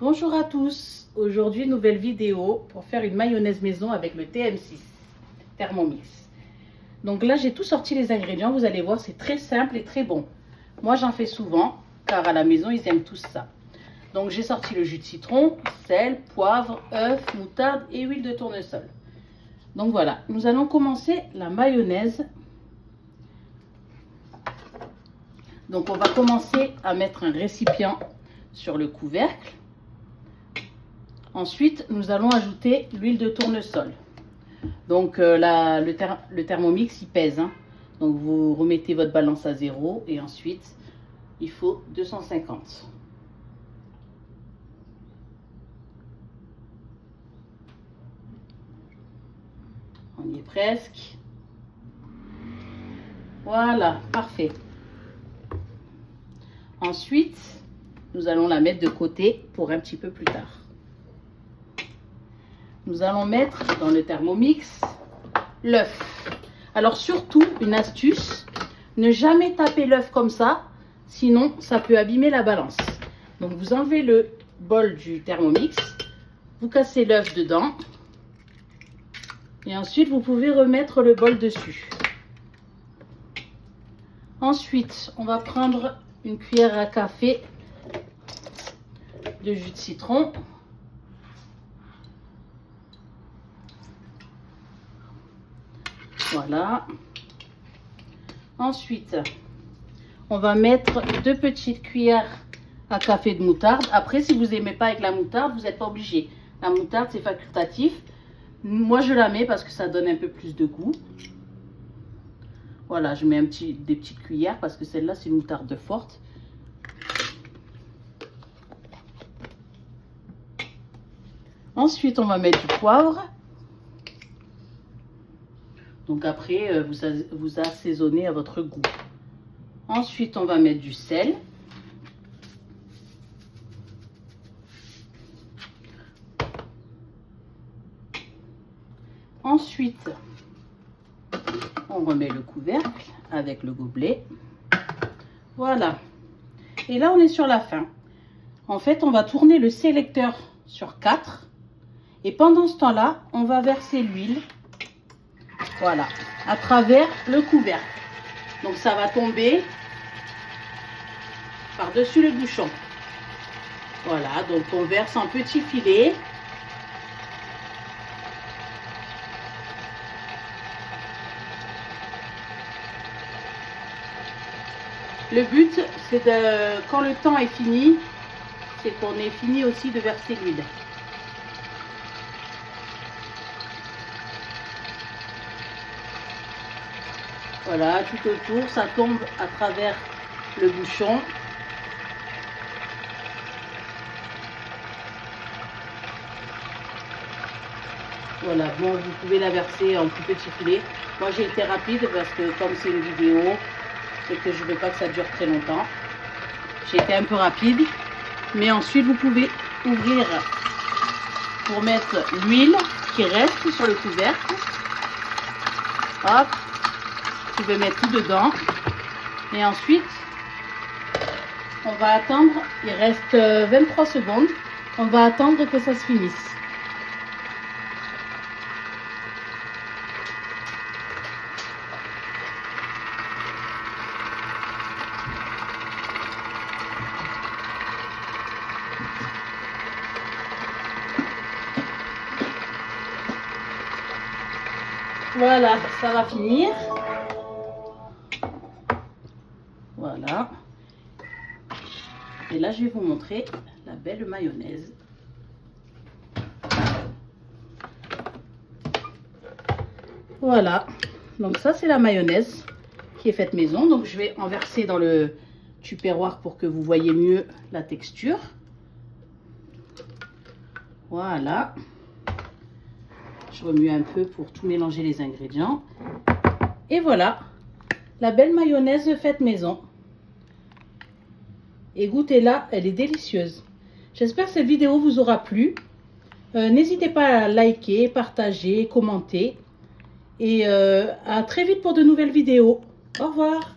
Bonjour à tous, aujourd'hui nouvelle vidéo pour faire une mayonnaise maison avec le TM6 Thermomix. Donc là j'ai tout sorti les ingrédients, vous allez voir c'est très simple et très bon. Moi j'en fais souvent car à la maison ils aiment tous ça. Donc j'ai sorti le jus de citron, sel, poivre, œuf, moutarde et huile de tournesol. Donc voilà, nous allons commencer la mayonnaise. Donc on va commencer à mettre un récipient sur le couvercle. Ensuite, nous allons ajouter l'huile de tournesol. Donc le Thermomix, il pèse. Donc vous remettez votre balance à 0 et ensuite, il faut 250. On y est presque. Voilà, parfait. Ensuite, nous allons la mettre de côté pour un petit peu plus tard. Nous allons mettre dans le Thermomix l'œuf. Alors surtout, une astuce, ne jamais taper l'œuf comme ça, sinon ça peut abîmer la balance. Donc vous enlevez le bol du Thermomix, vous cassez l'œuf dedans et ensuite vous pouvez remettre le bol dessus. Ensuite, on va prendre une cuillère à café de jus de citron. Voilà. Ensuite, on va mettre 2 petites cuillères à café de moutarde. Après, si vous n'aimez pas avec la moutarde, vous n'êtes pas obligé. La moutarde, c'est facultatif. Moi, je la mets parce que ça donne un peu plus de goût. Voilà, je mets des petites cuillères parce que celle-là, c'est une moutarde forte. Ensuite, on va mettre du poivre. Donc après, vous assaisonnez à votre goût. Ensuite, on va mettre du sel. Ensuite, on remet le couvercle avec le gobelet. Voilà. Et là, on est sur la fin. En fait, on va tourner le sélecteur sur 4. Et pendant ce temps-là, on va verser l'huile. Voilà, à travers le couvercle. Donc ça va tomber par-dessus le bouchon. Voilà, donc on verse en petits filets. Le but, c'est de, quand le temps est fini, c'est qu'on ait fini aussi de verser l'huile. Voilà, tout autour, ça tombe à travers le bouchon. Voilà, bon, vous pouvez la verser en plus petit filet. Moi, j'ai été rapide parce que comme c'est une vidéo et que je ne veux pas que ça dure très longtemps, j'ai été un peu rapide. Mais ensuite, vous pouvez ouvrir pour mettre l'huile qui reste sur le couvercle. Hop. Vous pouvez mettre tout dedans et ensuite on va attendre, il reste 23 secondes, on va attendre que ça se finisse. Voilà, ça va finir. Voilà. Et là, je vais vous montrer la belle mayonnaise. Voilà. Donc ça, c'est la mayonnaise qui est faite maison. Donc je vais en verser dans le tupperware pour que vous voyez mieux la texture. Voilà. Je remue un peu pour tout mélanger les ingrédients. Et voilà, la belle mayonnaise faite maison. Et goûtez-la, elle est délicieuse. J'espère que cette vidéo vous aura plu. N'hésitez pas à liker, partager, commenter. Et à très vite pour de nouvelles vidéos. Au revoir.